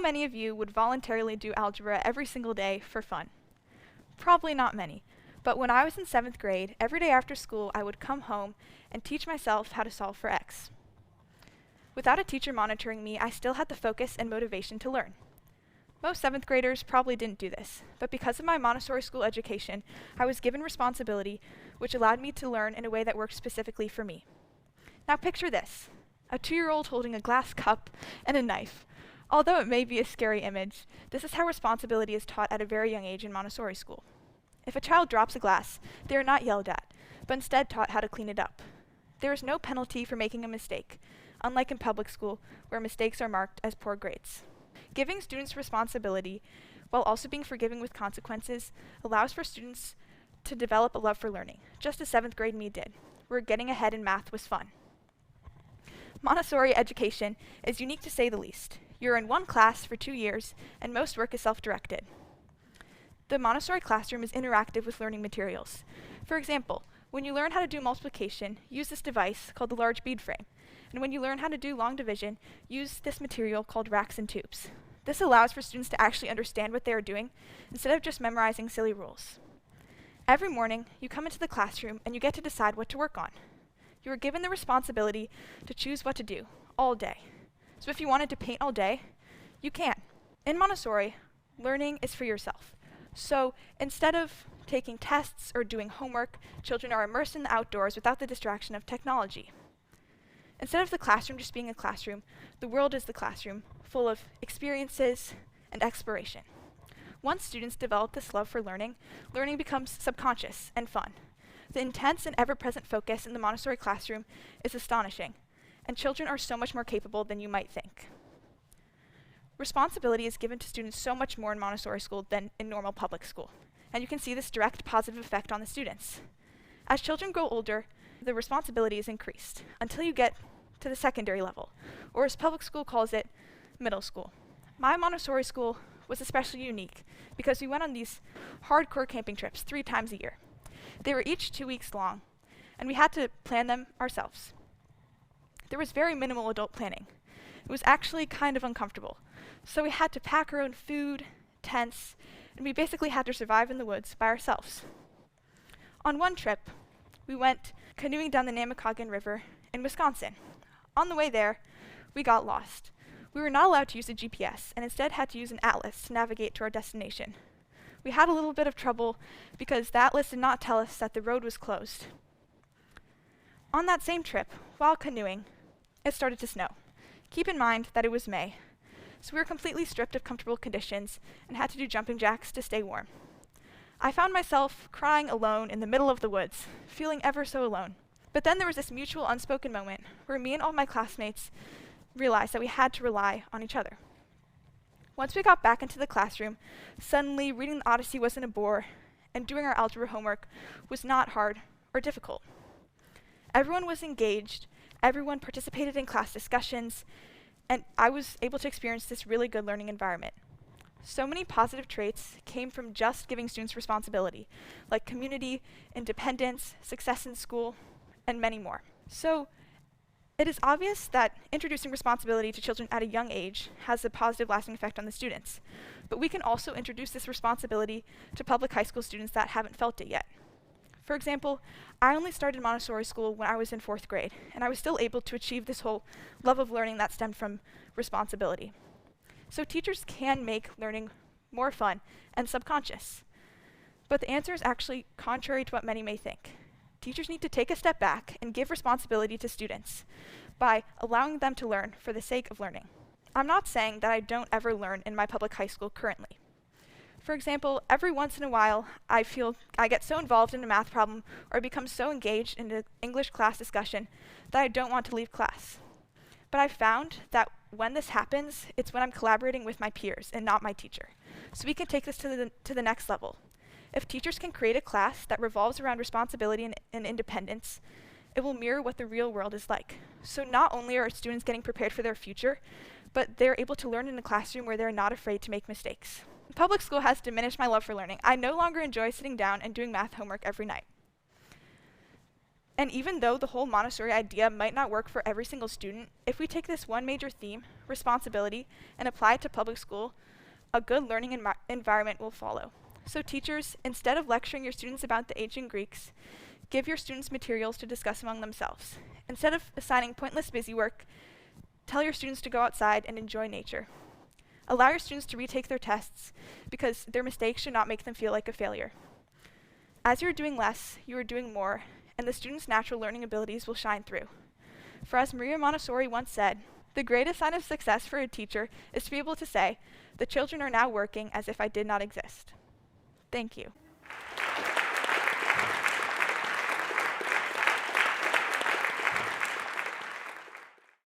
How many of you would voluntarily do algebra every single day for fun? Probably not many, but when I was in 7th grade, every day after school I would come home and teach myself how to solve for x. Without a teacher monitoring me, I still had the focus and motivation to learn. Most 7th graders probably didn't do this, but because of my Montessori school education, I was given responsibility, which allowed me to learn in a way that worked specifically for me. Now picture this, a 2-year-old holding a glass cup and a knife. Although it may be a scary image, this is how responsibility is taught at a very young age in Montessori school. If a child drops a glass, they are not yelled at, but instead taught how to clean it up. There is no penalty for making a mistake, unlike in public school, where mistakes are marked as poor grades. Giving students responsibility, while also being forgiving with consequences, allows for students to develop a love for learning, just as 7th grade me did, where getting ahead in math was fun. Montessori education is unique to say the least. You're in one class for 2 years, and most work is self-directed. The Montessori classroom is interactive with learning materials. For example, when you learn how to do multiplication, use this device called the large bead frame. And when you learn how to do long division, use this material called racks and tubes. This allows for students to actually understand what they are doing, instead of just memorizing silly rules. Every morning, you come into the classroom and you get to decide what to work on. You are given the responsibility to choose what to do all day. So if you wanted to paint all day, you can. In Montessori, learning is for yourself. So instead of taking tests or doing homework, children are immersed in the outdoors without the distraction of technology. Instead of the classroom just being a classroom, the world is the classroom, full of experiences and exploration. Once students develop this love for learning, learning becomes subconscious and fun. The intense and ever-present focus in the Montessori classroom is astonishing, and children are so much more capable than you might think. Responsibility is given to students so much more in Montessori school than in normal public school, and you can see this direct positive effect on the students. As children grow older, the responsibility is increased until you get to the secondary level, or as public school calls it, middle school. My Montessori school was especially unique because we went on these hardcore camping trips 3 times a year. They were each 2 weeks long, and we had to plan them ourselves. There was very minimal adult planning. It was actually kind of uncomfortable, so we had to pack our own food, tents, and we basically had to survive in the woods by ourselves. On one trip, we went canoeing down the Namakagon River in Wisconsin. On the way there, we got lost. We were not allowed to use a GPS, and instead had to use an atlas to navigate to our destination. We had a little bit of trouble because the atlas did not tell us that the road was closed. On that same trip, while canoeing, it started to snow. Keep in mind that it was May, so we were completely stripped of comfortable conditions and had to do jumping jacks to stay warm. I found myself crying alone in the middle of the woods, feeling ever so alone. But then there was this mutual unspoken moment where me and all my classmates realized that we had to rely on each other. Once we got back into the classroom, suddenly reading the Odyssey wasn't a bore, and doing our algebra homework was not hard or difficult. Everyone was engaged, everyone participated in class discussions, and I was able to experience this really good learning environment. So many positive traits came from just giving students responsibility, like community, independence, success in school, and many more. So it is obvious that introducing responsibility to children at a young age has a positive lasting effect on the students. But we can also introduce this responsibility to public high school students that haven't felt it yet. For example, I only started Montessori school when I was in 4th grade, and I was still able to achieve this whole love of learning that stemmed from responsibility. So teachers can make learning more fun and subconscious. But the answer is actually contrary to what many may think. Teachers need to take a step back and give responsibility to students by allowing them to learn for the sake of learning. I'm not saying that I don't ever learn in my public high school currently. For example, every once in a while, I feel I get so involved in a math problem or become so engaged in an English class discussion that I don't want to leave class. But I've found that when this happens, it's when I'm collaborating with my peers and not my teacher. So we can take this to the next level. If teachers can create a class that revolves around responsibility and independence, it will mirror what the real world is like. So not only are students getting prepared for their future, but they're able to learn in a classroom where they're not afraid to make mistakes. Public school has diminished my love for learning. I no longer enjoy sitting down and doing math homework every night. And even though the whole Montessori idea might not work for every single student, if we take this one major theme, responsibility, and apply it to public school, a good learning environment will follow. So teachers, instead of lecturing your students about the ancient Greeks, give your students materials to discuss among themselves. Instead of assigning pointless busy work, tell your students to go outside and enjoy nature. Allow your students to retake their tests because their mistakes should not make them feel like a failure. As you're doing less, you are doing more, and the students' natural learning abilities will shine through. For as Maria Montessori once said, the greatest sign of success for a teacher is to be able to say, the children are now working as if I did not exist. Thank you.